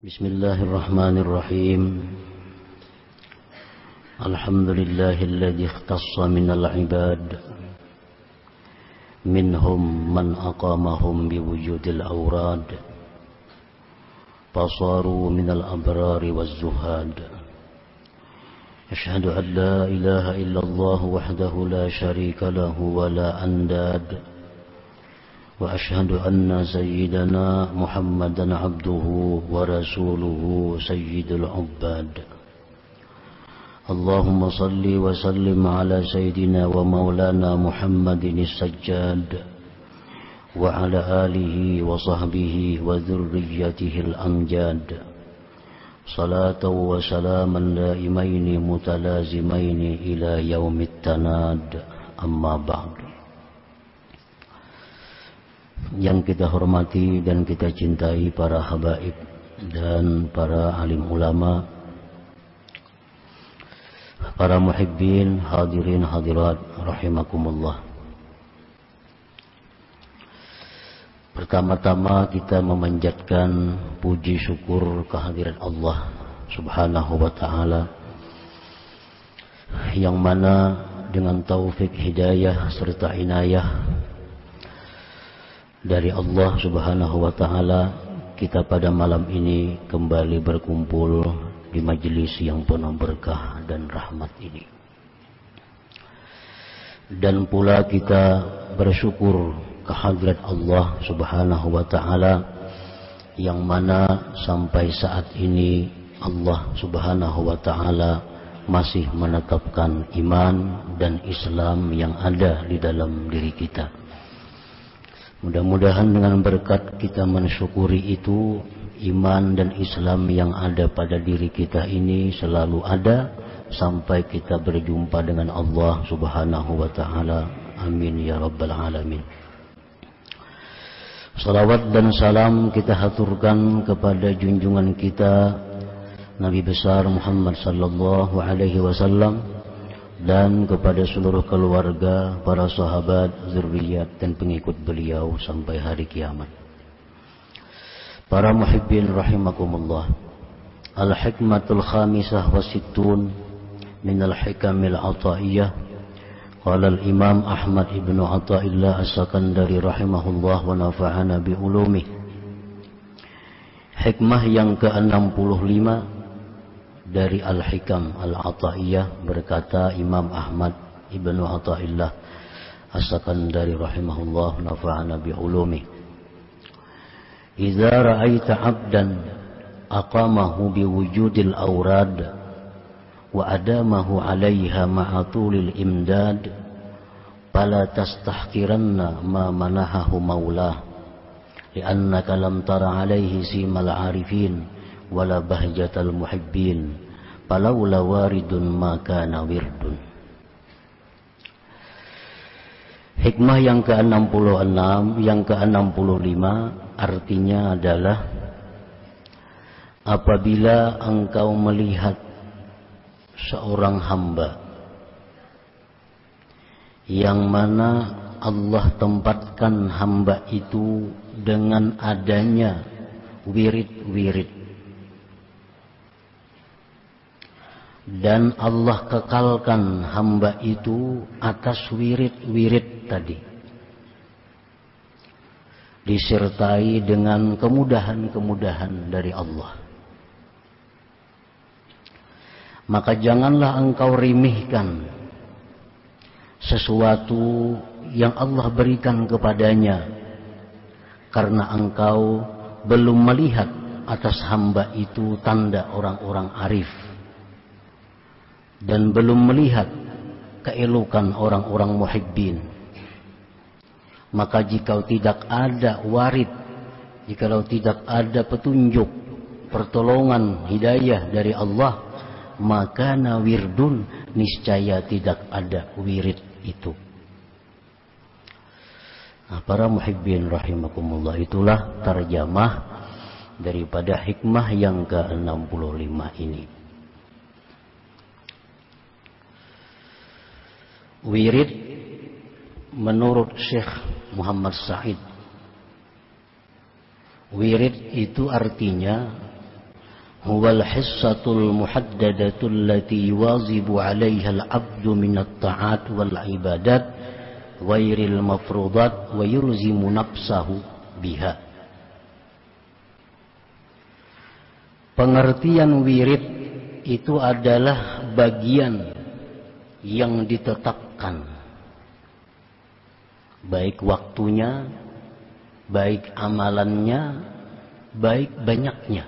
Bismillahirrahmanirrahim. Alhamdulillahilladzi ikhtassa minal ibad minhum man aqamahum biwujudil awrad fasaru minal abrari waz zuhad. Asyhadu an la ilaha illallah wahdahu la syarika lahu wa la andad. Wa ashhadu anna sayyidana Muhammadan abduhu wa rasuluhu sayyidul ubbad. Allahumma salli wa sallim ala sayyidina wa maulana Muhammadin as-sajjad wa ala alihi wa sahbihi wa dhurriyyatihi al-amjad. Salatan wa salaman daimaini mutalazimaini ila yaumit tanad. Amma ba'du. Yang kita hormati dan kita cintai para habaib dan para alim ulama, para muhibbin, hadirin hadirat rahimakumullah. Pertama-tama kita memanjatkan puji syukur kehadirat Allah Subhanahu wa ta'ala, yang mana dengan taufik hidayah serta inayah dari Allah Subhanahu wa ta'ala, kita pada malam ini kembali berkumpul di majelis yang penuh berkah dan rahmat ini. Dan pula kita bersyukur kehadirat Allah Subhanahu wa ta'ala, yang mana sampai saat ini Allah Subhanahu wa ta'ala masih menetapkan iman dan Islam yang ada di dalam diri kita. Mudah-mudahan dengan berkat kita mensyukuri itu, iman dan Islam yang ada pada diri kita ini selalu ada sampai kita berjumpa dengan Allah Subhanahu wa ta'ala. Amin ya rabbal alamin. Salawat dan salam kita haturkan kepada junjungan kita Nabi besar Muhammad sallallahu alaihi wasallam, dan kepada seluruh keluarga, para sahabat, zurriyat dan pengikut beliau sampai hari kiamat. Para muhibbin rahimakumullah. Al-hikmatul khamisah wa sittun minal hikamil ataiyah. Qala al-imam Ahmad ibn Athaillah as-Sakandari rahimahullah wa nafa'ana bi ulumih. Hikmah yang ke-65 dari Al-Hikam Al-Ataiyah, berkata Imam Ahmad ibnu Athaillah as-Sakandari rahimahullah nafa'ana bi'ulumi. Idza ra'aita 'abdan aqamahu biwujudil awrad wa adamahu 'alaiha ma'a tulil imdad fala tastahqiranna ma manahahu maulah li'annaka lam tara 'alaihi simal 'arifin wala bahjatal muhibbin falawla waridun maka nawirdun. Hikmah yang ke-66, yang ke-65 artinya adalah apabila engkau melihat seorang hamba yang mana Allah tempatkan hamba itu dengan adanya wirid-wirid, dan Allah kekalkan hamba itu atas wirid-wirid tadi, disertai dengan kemudahan-kemudahan dari Allah, maka janganlah engkau remehkan sesuatu yang Allah berikan kepadanya, karena engkau belum melihat atas hamba itu tanda orang-orang arif, dan belum melihat keelokan orang-orang muhibbin. Maka jika tidak ada warid, jikalau tidak ada petunjuk, pertolongan, hidayah dari Allah, maka nawirdun, niscaya tidak ada wirid itu. Nah, para muhibbin rahimakumullah, itulah tarjamah daripada hikmah yang ke-65 ini. Wirid menurut Syekh Muhammad Said, wirid itu artinya huwal hissatul muhaddadatul lati yuwazibu 'alaiha al-'abdu min at-ta'at wal ibadat ghairil mafruḍat wa yurzimu nafsahu biha. Pengertian wirid itu adalah bagian yang ditetapkan, baik waktunya, baik amalannya, baik banyaknya,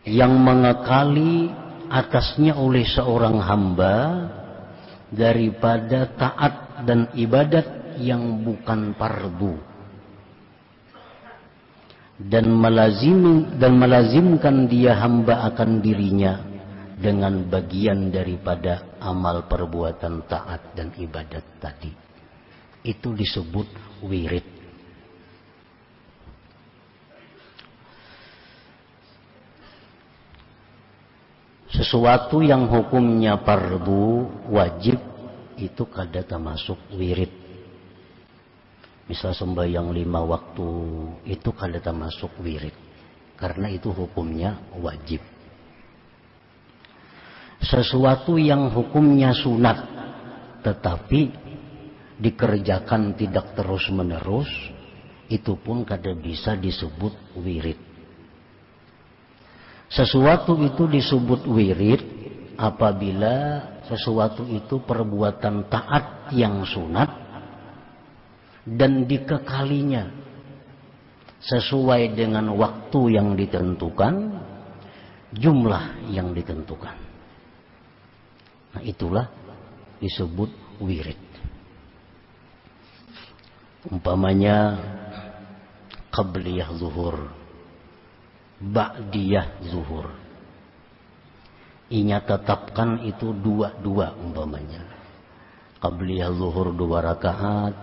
yang mengekali atasnya oleh seorang hamba daripada taat dan ibadat yang bukan fardu, dan melazimkan dia hamba akan dirinya dengan bagian daripada amal perbuatan taat dan ibadat tadi. Itu disebut wirid. Sesuatu yang hukumnya fardu wajib itu kada termasuk wirid. Misal sembahyang 5 waktu itu kada termasuk wirid, karena itu hukumnya wajib. Sesuatu yang hukumnya sunat tetapi dikerjakan tidak terus menerus, itu pun kada bisa disebut wirid. Sesuatu itu disebut wirid apabila sesuatu itu perbuatan taat yang sunat dan dikekalinya sesuai dengan waktu yang ditentukan, jumlah yang ditentukan. Nah, itulah disebut wirid. Umpamanya qabliyah zuhur, ba'diyah zuhur, inya tetapkan itu dua umpamanya. Qabliyah zuhur 2 rakaat,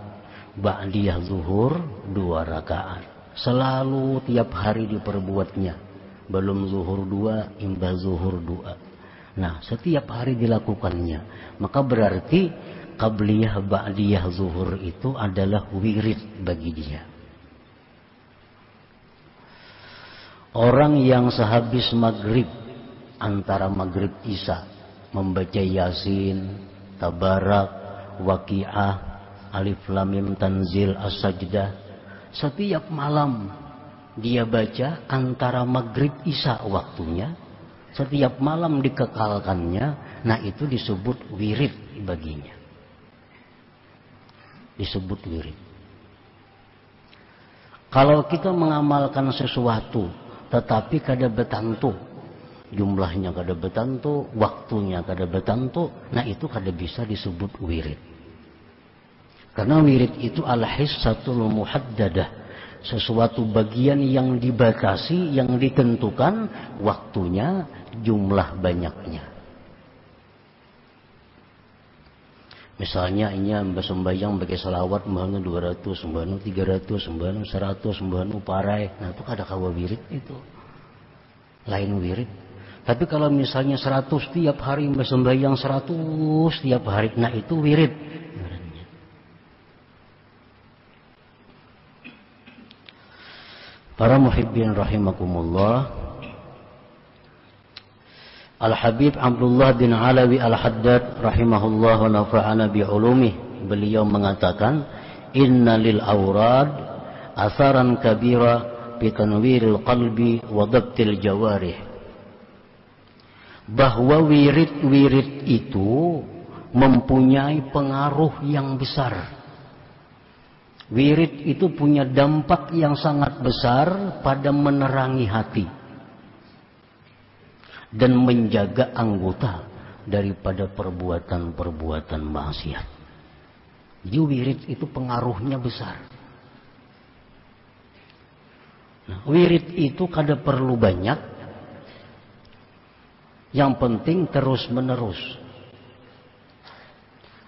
ba'diyah zuhur 2 rakaat. Selalu tiap hari diperbuatnya. Belum zuhur 2, imbah zuhur 2. Nah, setiap hari dilakukannya. Maka berarti qabliyah ba'diyah zuhur itu adalah wirid bagi dia. Orang yang sehabis maghrib, antara maghrib isya, membaca Yasin, Tabarak, Waqiah, Alif Lam Mim Tanzil, As-Sajdah, setiap malam dia baca antara maghrib isya waktunya, setiap malam dikekalkannya. Nah, itu disebut wirid baginya, disebut wirid. Kalau kita mengamalkan sesuatu tetapi kada betantu, jumlahnya kada betantu, waktunya kada betantu, nah itu kada bisa disebut wirid. Karena wirid itu al-hissatul muhaddadah, sesuatu bagian yang dibatasi, yang ditentukan waktunya, jumlah banyaknya. Misalnya ini sembahyang bagi salawat mbahnu 200, mbahnu 300, mbahnu 100, mbahnu parai. Nah, itu kada kawa wirid itu. Lain wirid. Tapi kalau misalnya 100 tiap hari mbah sembahyang 100 tiap hari, nah itu wirid. Para muhibbin rahimakumullah, Al-Habib Abdullah bin Alawi Al-Haddad rahimahullah wa nafa'ana bi'ulumih, beliau mengatakan, inna lil awrad atharan kabira bi tanwiril qalbi wa dhabtil jawarih. Bahwa wirid-wirid itu mempunyai pengaruh yang besar. Wirid itu punya dampak yang sangat besar pada menerangi hati dan menjaga anggota daripada perbuatan-perbuatan maksiat. Jadi wirid itu pengaruhnya besar. Nah, wirid itu kada perlu banyak, yang penting terus menerus.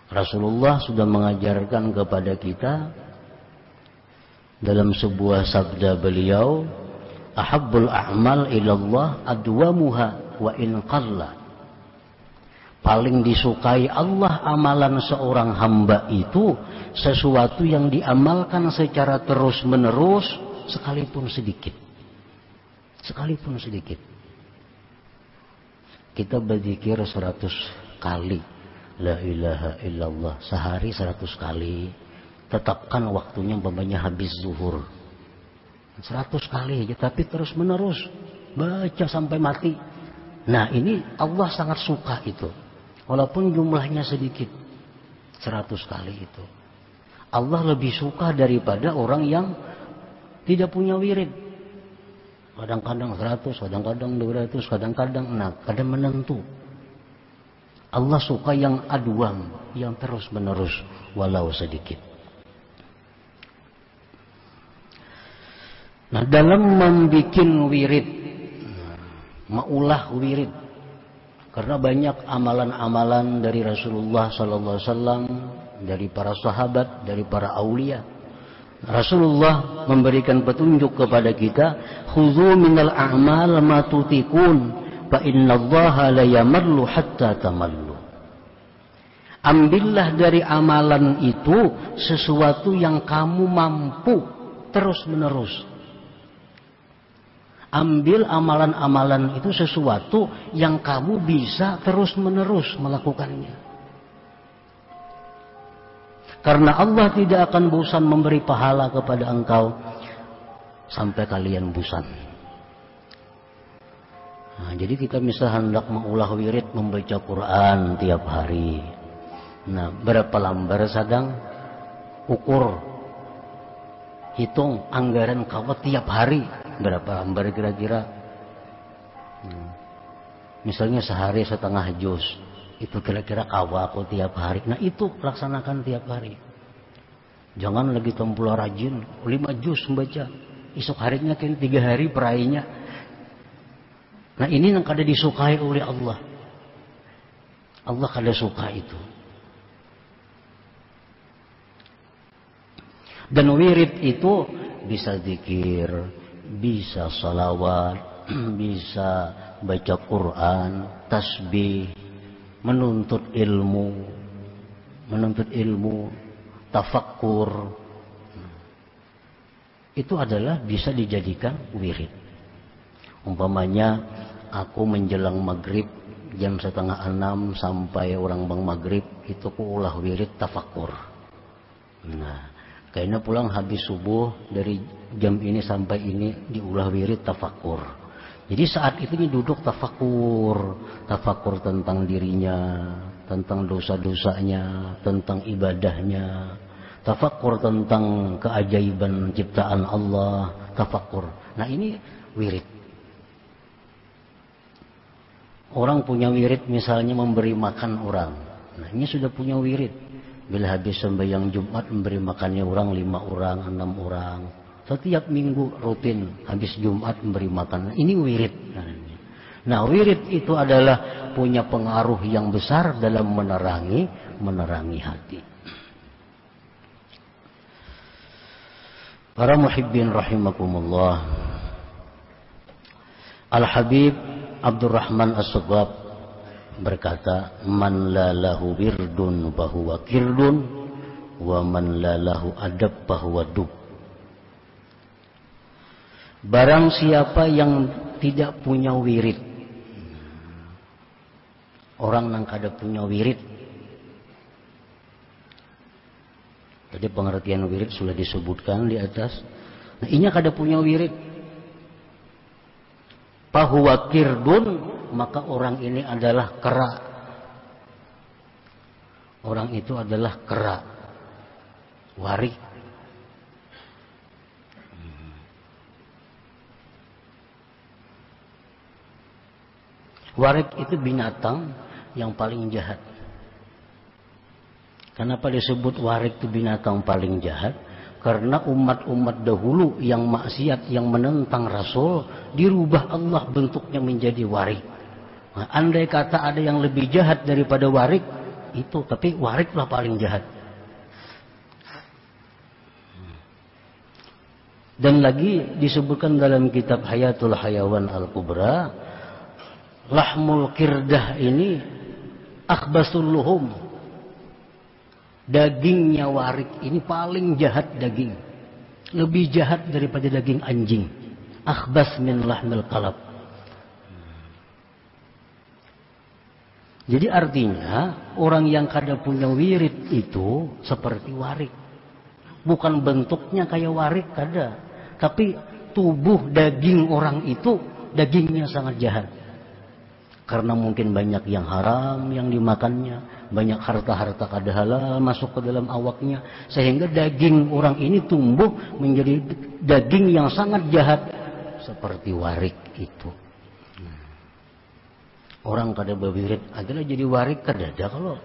Rasulullah sudah mengajarkan kepada kita dalam sebuah sabda beliau, ahabbul a'mal ilallah adwamuha wa in qalla. Paling disukai Allah amalan seorang hamba itu sesuatu yang diamalkan secara terus menerus sekalipun sedikit. sekalipun sedikit. Kita berzikir 100 kali la ilaha illallah sehari 100 kali. Tetapkan waktunya umpamanya habis zuhur 100 kali aja, tapi terus menerus baca sampai mati. Nah ini Allah sangat suka itu, walaupun jumlahnya sedikit. 100 kali itu Allah lebih suka daripada orang yang tidak punya wirid. Kadang-kadang 100, kadang-kadang 200, kadang-kadang kadang menentu. Allah suka yang adwam, yang terus menerus walau sedikit. Nah dalam membuat wirid, maulah wirid, karena banyak amalan-amalan dari Rasulullah SAW, dari para sahabat, dari para aulia. Rasulullah memberikan petunjuk kepada kita, khudhu minal a'mal ma tutikun, fa innallaha la yamallu hatta tamallu. Ambillah dari amalan itu sesuatu yang kamu mampu terus menerus. Ambil amalan-amalan itu sesuatu yang kamu bisa terus menerus melakukannya. Karena Allah tidak akan bosan memberi pahala kepada engkau sampai kalian bosan. Nah, jadi kita misalnya hendak mengulah wirid membaca Quran tiap hari. Nah, berapa lembar sedang ukur, hitung anggaran kau tiap hari berapa lembar kira-kira. Misalnya sehari setengah juz, itu kira-kira kawa aku tiap hari. Nah itu laksanakan tiap hari. Jangan lagi tempul rajin 5 juz membaca, esok harinya kan 3 hari perainya. Nah ini yang kada disukai oleh Allah. Allah kada suka itu. Dan wirid itu bisa zikir, bisa salawat, bisa baca Quran, tasbih, menuntut ilmu, tafakkur. Itu adalah bisa dijadikan wirid. Umpamanya aku menjelang maghrib jam 5:30 sampai orang bang maghrib itu ku ulah wirid tafakkur. Nah kayaknya pulang habis subuh dari jam ini sampai ini diulah wirid tafakkur. Jadi saat itu dia duduk tafakkur tentang dirinya, tentang dosa-dosanya, tentang ibadahnya, tafakkur tentang keajaiban ciptaan Allah, tafakkur. Nah ini wirid. Orang punya wirid misalnya memberi makan orang. Nah ini sudah punya wirid. Bila habis sembahyang Jumat memberi makannya orang 5 orang, 6 orang. Setiap minggu rutin habis Jumat memberi makan. Ini wirid. Nah wirid itu adalah punya pengaruh yang besar dalam menerangi hati. Para muhibbin rahimakumullah. Al-Habib Abdurrahman As-Sughab berkata, man la lahu wirdun fahuwa kirdun wa man la lahu adab fahuwa dub. Barang siapa yang tidak punya wirid, orang yang kada punya wirid. Tadi pengertian wirid sudah disebutkan di atas. Nah ini kada punya wirid, fahuwa kirdun, maka orang ini adalah kera. Orang itu adalah kera, warik. Warik itu binatang yang paling jahat. Kenapa disebut warik itu binatang paling jahat? Karena umat-umat dahulu yang maksiat, yang menentang Rasul, dirubah Allah bentuknya menjadi warik. Nah, andai kata ada yang lebih jahat daripada warik, itu, tapi wariklah paling jahat. Dan lagi disebutkan dalam kitab Hayatul Hayawan Al-Kubra, lahmul kirdah ini akhbasul luhum. Dagingnya warik ini paling jahat daging. Lebih jahat daripada daging anjing. akhbas min lahmil qalb. Jadi artinya orang yang kada punya wirid itu seperti warik. Bukan bentuknya kayak warik kada, tapi tubuh daging orang itu dagingnya sangat jahat. Karena mungkin banyak yang haram yang dimakannya, banyak harta-harta kada halal masuk ke dalam awaknya, sehingga daging orang ini tumbuh menjadi daging yang sangat jahat seperti warik itu. Orang kada berwirid adalah jadi warik kada ada kalau.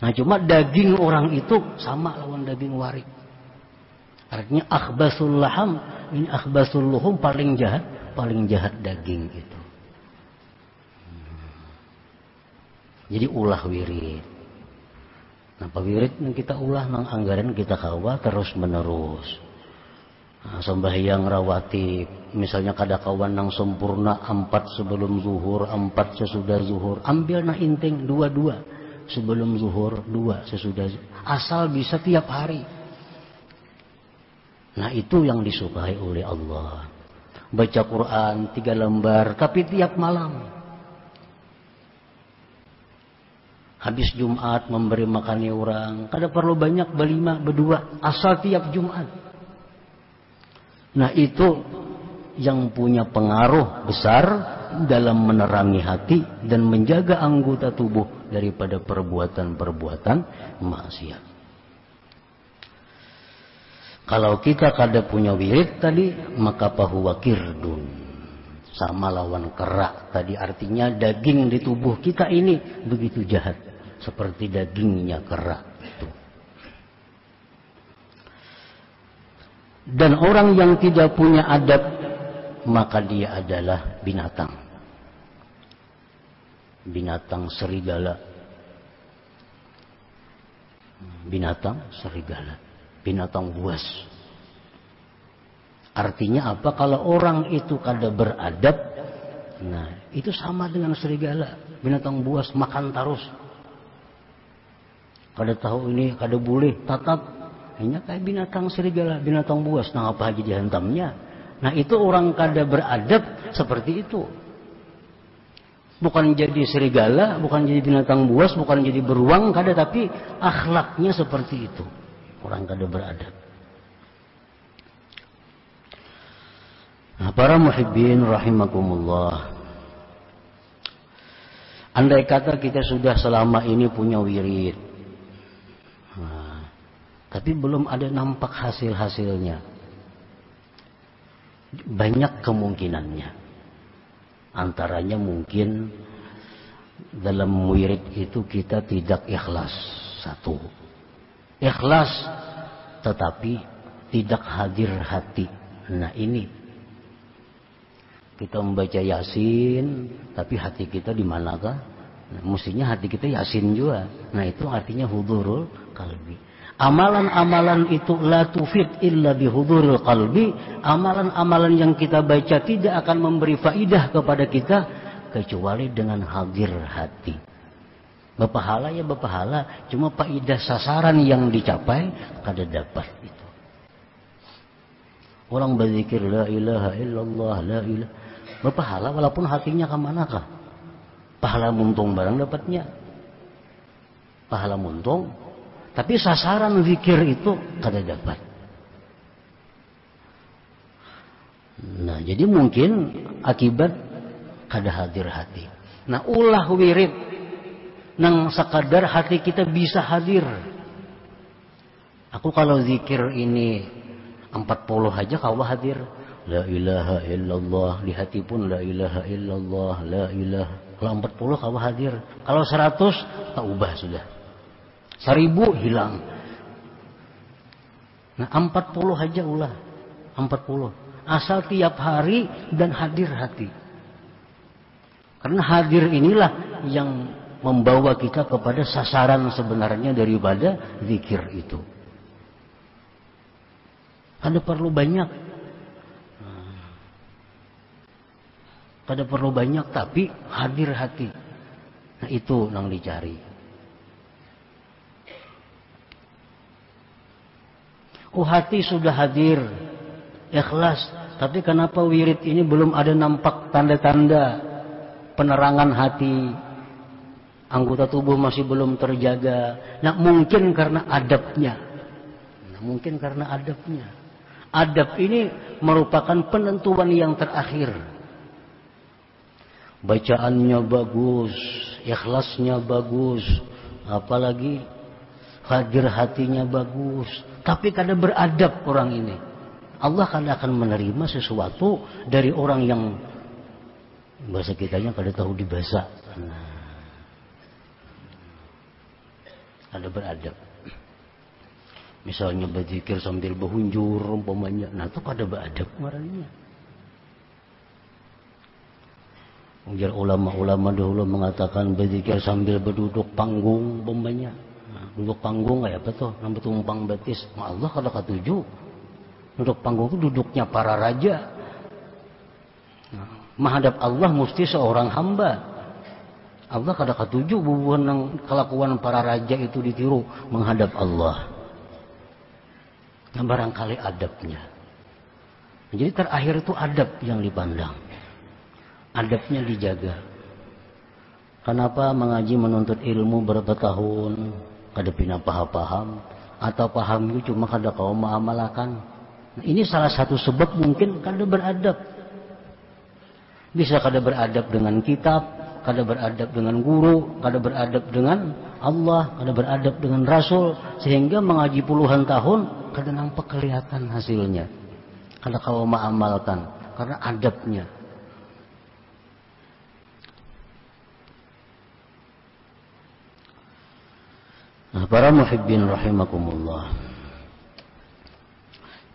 Nah cuma daging orang itu sama lawan daging warik. Artinya akhbasul laham, ini akhbasul luhum, paling jahat daging itu. Jadi ulah wirid. Nah wirid yang kita ulah nang anggaran kita kawa terus menerus. Nah, sembahyang rawatib, misalnya kada kawan nang sempurna 4 sebelum zuhur, 4 sesudah zuhur, ambil na inting 2 sebelum zuhur, 2 sesudah zuhur. Asal bisa tiap hari. Nah itu yang disukai oleh Allah. Baca Quran 3 lembar tapi tiap malam. Habis Jumat memberi makan orang, kada perlu banyak, berlima, berdua, asal tiap Jumat. Nah itu yang punya pengaruh besar dalam menerangi hati dan menjaga anggota tubuh daripada perbuatan-perbuatan maksiat. Kalau kita kada punya wirid tadi, maka fahuwa kirdun, sama lawan kerak tadi, artinya daging di tubuh kita ini begitu jahat seperti dagingnya kerak itu. Dan orang yang tidak punya adab, maka dia adalah binatang. Binatang serigala. Binatang serigala. Binatang buas. Artinya apa? Kalau orang itu kada beradab, nah itu sama dengan serigala. Binatang buas, makan terus. Kada tahu ini, kada boleh, tatap. Hanya kayak binatang serigala, binatang buas, nah apa aja dihantamnya. Nah itu orang kada beradab seperti itu. Bukan jadi serigala, bukan jadi binatang buas, bukan jadi beruang, kada, tapi akhlaknya seperti itu. Orang kada beradab. Nah para muhibbin rahimakumullah. Andai kata kita sudah selama ini punya wirid, tapi belum ada nampak hasil-hasilnya. Banyak kemungkinannya. Antaranya mungkin dalam wirid itu kita tidak ikhlas. 1. Ikhlas tetapi tidak hadir hati. Nah ini. Kita membaca Yasin tapi hati kita di manakah? Nah, mestinya hati kita Yasin juga. Nah itu artinya hudurul qalbi. Amalan-amalan itu la tufid illa bihuduril qalbi. Amalan-amalan yang kita baca tidak akan memberi faidah kepada kita kecuali dengan hadir hati. Berpahala ya berpahala, cuma faidah sasaran yang dicapai kada dapat itu. Orang berzikir la ilaha illallah, la ilaha, berpahala walaupun hatinya ke manakah? Pahala muntung barang dapatnya. Pahala muntung. Tapi sasaran zikir itu kada dapat. Nah, jadi mungkin akibat kada hadir hati. Nah, ulah wirid nang sekadar hati kita bisa hadir. Aku kalau zikir ini 40 aja kawa hadir. La ilaha illallah, di hati pun la ilaha illallah, la ilaha. Kalau 40 kawa hadir. Kalau 100 tak ubah sudah. 1000 hilang. Nah 40 aja ulah. 40. Asal tiap hari dan hadir hati. Karena hadir inilah yang membawa kita kepada sasaran sebenarnya daripada zikir itu. Kada perlu banyak. Kada perlu banyak tapi hadir hati. Nah itu yang dicari. Oh hati sudah hadir, ikhlas, Tapi kenapa wirid ini belum ada nampak tanda-tanda penerangan hati? Anggota tubuh masih belum terjaga. Nah, mungkin karena adabnya. Adab ini merupakan penentuan yang terakhir. Bacaannya bagus, ikhlasnya bagus, apalagi hadir hatinya bagus. Tapi kada beradab orang ini. Allah kada akan menerima sesuatu dari orang yang bahasa kitanya kada tahu dibahasa. Kada beradab. Misalnya berzikir sambil berhunjur umpamanya, nah itu kada beradab marahnya. Ujar ulama-ulama dahulu mengatakan berzikir sambil berduduk panggung umpamanya. Nah, duduk panggung kayak apa tuh? Nampak tumpang betis. Nah, Allah kada katuju. Duduk panggung itu duduknya para raja. Nah, menghadap Allah mesti seorang hamba. Allah kada katuju bubuhan kelakuan para raja itu ditiru menghadap Allah. Nah, barangkali adabnya. Jadi terakhir itu adab yang dipandang. Adabnya dijaga. Kenapa mengaji menuntut ilmu berapa tahun kada pina paham atau paham itu cuma kada kau mengamalkan. Nah, ini salah satu sebab mungkin kada beradab. Bisa kada beradab dengan kitab, kada beradab dengan guru, kada beradab dengan Allah, kada beradab dengan Rasul, sehingga mengaji puluhan tahun kada nampak kelihatan hasilnya. Kada kau mengamalkan karena adabnya. Nah, para muhibbin rahimakumullah.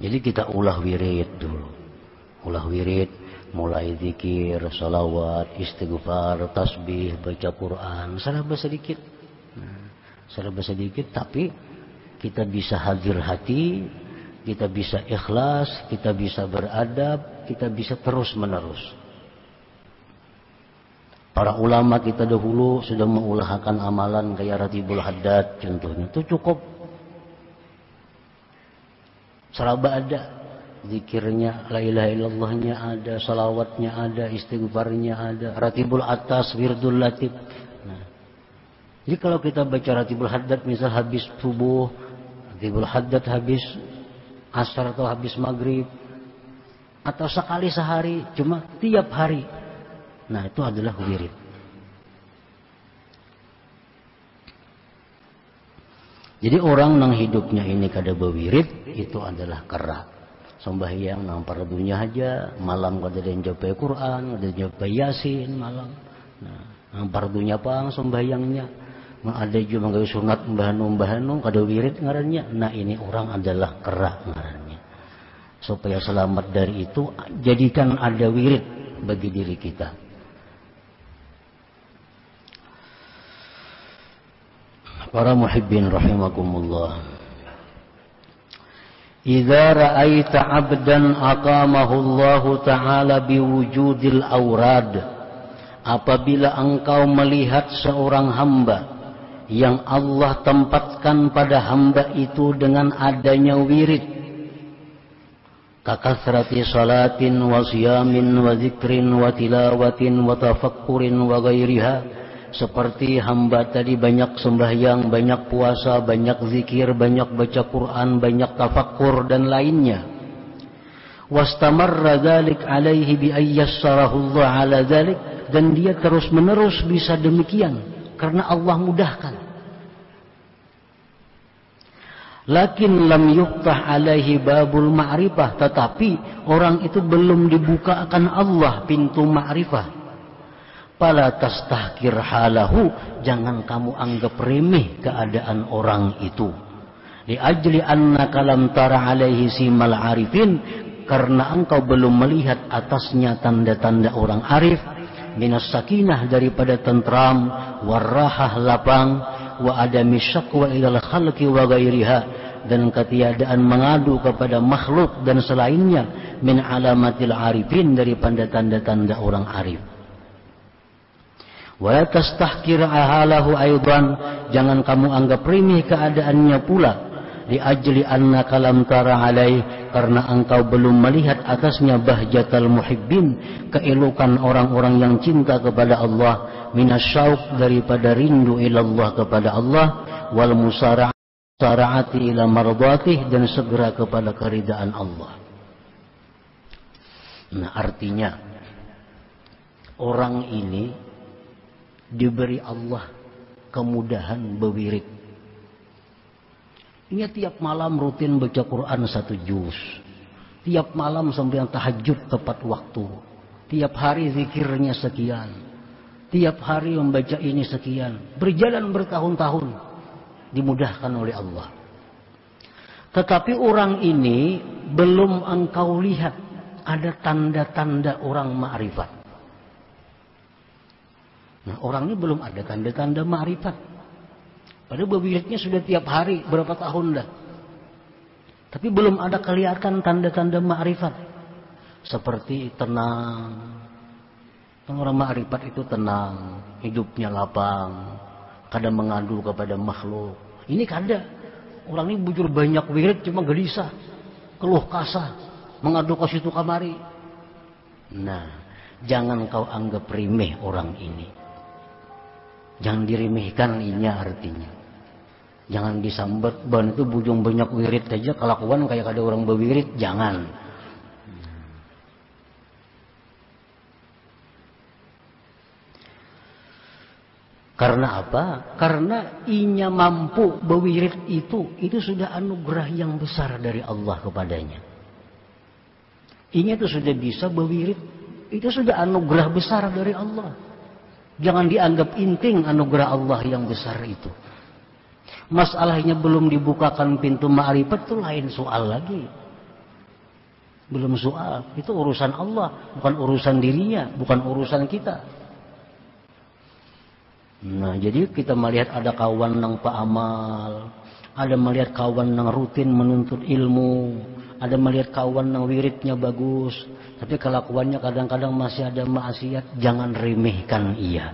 Jadi kita ulah wirid dulu. Ulah wirid, mulai zikir, salawat, istighfar, tasbih, baca Quran. Serba sedikit. Serba sedikit, tapi kita bisa hadir hati, kita bisa ikhlas, kita bisa beradab, kita bisa terus menerus. Para ulama kita dahulu sudah mengulahkan amalan kayak Ratibul Haddad contohnya. Itu cukup. Seraba ada, zikirnya, la ilaha illallahnya ada, salawatnya ada, istighfarnya ada, ratibul atas, wirdul latif. Nah, jadi kalau kita baca Ratibul Haddad misal habis subuh, Ratibul Haddad habis asar atau habis maghrib, atau sekali sehari, cuma tiap hari. Nah, itu adalah wirid. Jadi orang nang hidupnya ini kada bewirid itu adalah kera. Sembahyang nang pardunya aja, malam kada den japai Quran, kada japai Yasin malam. Nah, nang pardunya pang sembahyangnya. Ada juga mangga sunat mbahanu kada wirid ngarannya. Nah, ini orang adalah kera ngarannya. Supaya selamat dari itu, jadikan ada wirid bagi diri kita. Para muhibbin rahimakumullah. Idza ra'aita 'abdan aqamahu Allah taala biwujudil aurad. Apabila engkau melihat seorang hamba yang Allah tempatkan pada hamba itu dengan adanya wirid, kakasrati salatin wa siyamin wa zikrin wa tilawatin wa tafakkurin wa ghairiha. Seperti hamba tadi banyak sembahyang, banyak puasa, banyak zikir, banyak baca Quran, banyak tafakkur dan lainnya. Wastamarra dzalik alaihi bi ayyassarahu Allah ala dzalik, dan dia terus-menerus bisa demikian karena Allah mudahkan. Lakin lam yuftah alaihi babul ma'rifah, tetapi orang itu belum dibukakan Allah pintu ma'rifah. Fala tastahkir halahu, jangan kamu anggap remeh keadaan orang itu. Li ajli annaka lam tara alaihi simal arifin, karena engkau belum melihat atasnya tanda-tanda orang arif. Minas sakinah, daripada tentram, warahah lapang, wa adami syakwa ilal khalqi wa ghairiha, dan ketiadaan mengadu kepada makhluk dan selainnya, min alamatil arifin, daripada tanda-tanda orang arif. Wa tastahkir ahalahu aidan, jangan kamu anggap remeh keadaannya pula. Li ajli annaka lam tara alaih, karena engkau belum melihat atasnya bahjatal muhibbin, keelokan orang-orang yang cinta kepada Allah, minasyauq daripada rindu ilallah kepada Allah, wal musara'ati ila mardatih dan segera kepada keridaan Allah. Nah, artinya orang ini diberi Allah kemudahan berwirid. Ini tiap malam rutin baca Quran 1 juz. Tiap malam sambil tahajud tepat waktu. Tiap hari zikirnya sekian. Tiap hari membaca ini sekian. Berjalan bertahun-tahun. Dimudahkan oleh Allah. Tetapi orang ini belum engkau lihat ada tanda-tanda orang ma'rifat. Nah, orang ini belum ada tanda-tanda ma'rifat. Padahal berwiridnya sudah tiap hari berapa tahun dah. Tapi belum ada kelihatan tanda-tanda ma'rifat. Seperti tenang. Orang ma'rifat itu tenang, hidupnya lapang, kadang mengadu kepada makhluk. Ini kada. Orang ini bujur banyak wirid cuma gelisah, keluh kasah, mengadu ke situ kamari. Nah, jangan kau anggap remeh orang ini. Jangan diremehkan ini artinya. Jangan disambat, ban itu bujung banyak wirid aja, kelakuan kayak ada orang berwirid, jangan. Karena apa? Karena inya mampu berwirid itu sudah anugerah yang besar dari Allah kepadanya. Inya itu sudah bisa berwirid, itu sudah anugerah besar dari Allah. Jangan dianggap inting anugerah Allah yang besar itu. Masalahnya belum dibukakan pintu ma'rifat itu lain soal lagi. Belum soal. Itu urusan Allah. Bukan urusan dirinya. Bukan urusan kita. Nah, jadi kita melihat ada kawan yang paamal. Ada melihat kawan yang rutin menuntut ilmu. Ada melihat kawan yang wiridnya bagus. Tapi kelakuannya kadang-kadang masih ada maksiat. Jangan remehkan ia.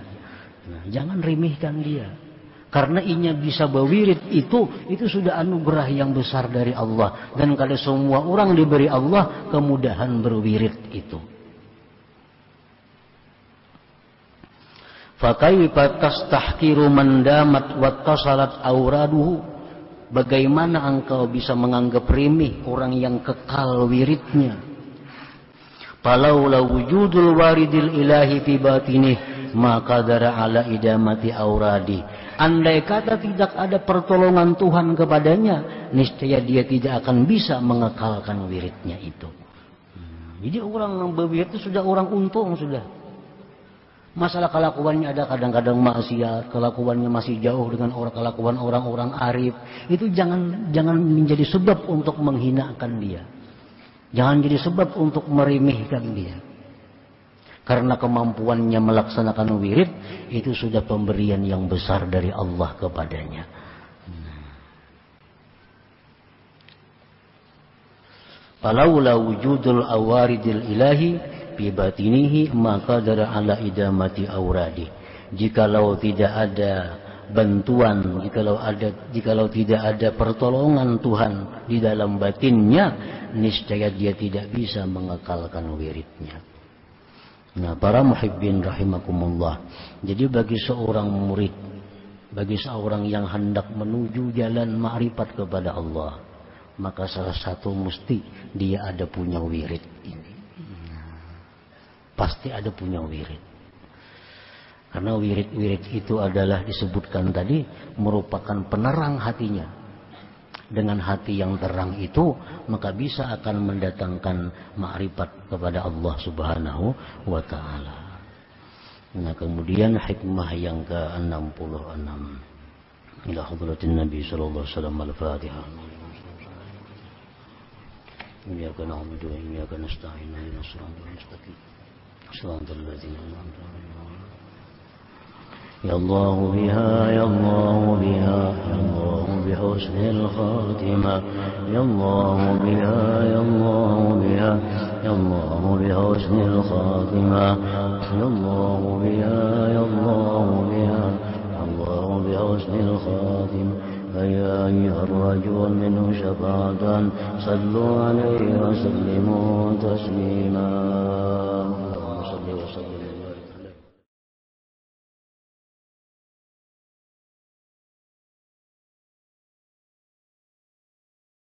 Nah, jangan remehkan dia. Karena inya bisa berwirid itu sudah anugerah yang besar dari Allah. Dan kalau semua orang diberi Allah kemudahan berwirid itu. Fakaifa tastahqiru man damat wattasalat auraduhu. Bagaimana engkau bisa menganggap remeh orang yang kekal wiridnya? Falaula wujudul waridil ilahi fi batinih maka dara ala idamati auradi. Andai kata tidak ada pertolongan Tuhan kepadanya, niscaya dia tidak akan bisa mengekalkan wiridnya itu. Jadi orang yang berwirid itu sudah orang untung sudah. Masalah kelakuannya ada kadang-kadang maksiat, kelakuannya masih jauh dengan kelakuan orang-orang arif. Itu jangan menjadi sebab untuk menghinakan dia. Jangan jadi sebab untuk meremehkan dia. Karena kemampuannya melaksanakan wirid itu sudah pemberian yang besar dari Allah kepadanya. Falaula wujudul awaridil ilahi fi batinihi maka dara ala idamati auradi. Jikalau tidak ada bantuan, jikalau tidak ada pertolongan Tuhan di dalam batinnya, niscaya dia tidak bisa mengekalkan wiridnya. Nah, para muhibbin rahimakumullah. Jadi bagi seorang murid, bagi seorang yang hendak menuju jalan ma'rifat kepada Allah, maka salah satu mesti dia ada punya wirid ini. Pasti ada punya wirid. Karena wirid-wirid itu adalah disebutkan tadi merupakan penerang hatinya. Dengan hati yang terang itu maka bisa akan mendatangkan ma'rifat kepada Allah Subhanahu wa taala. Nah, kemudian hikmah yang ke-66 ila hadratin Nabi sallallahu alaihi wasallam al-Fatihah. Iyyaka na'budu wa iyyaka nasta'in ihdinas siratal mustaqim. Shiratal ladzina an'amta 'alaihim. يا الله بها يا الله بها يا الله بحسن الخاتمة يا الله بها يا الله بها يا الله بحسن الخاتمة يا الله بها يا الله بها يا الله بحسن الخاتمة فيا أيها الرجل منه شفاعة صلوا عليه وسلموا تسليما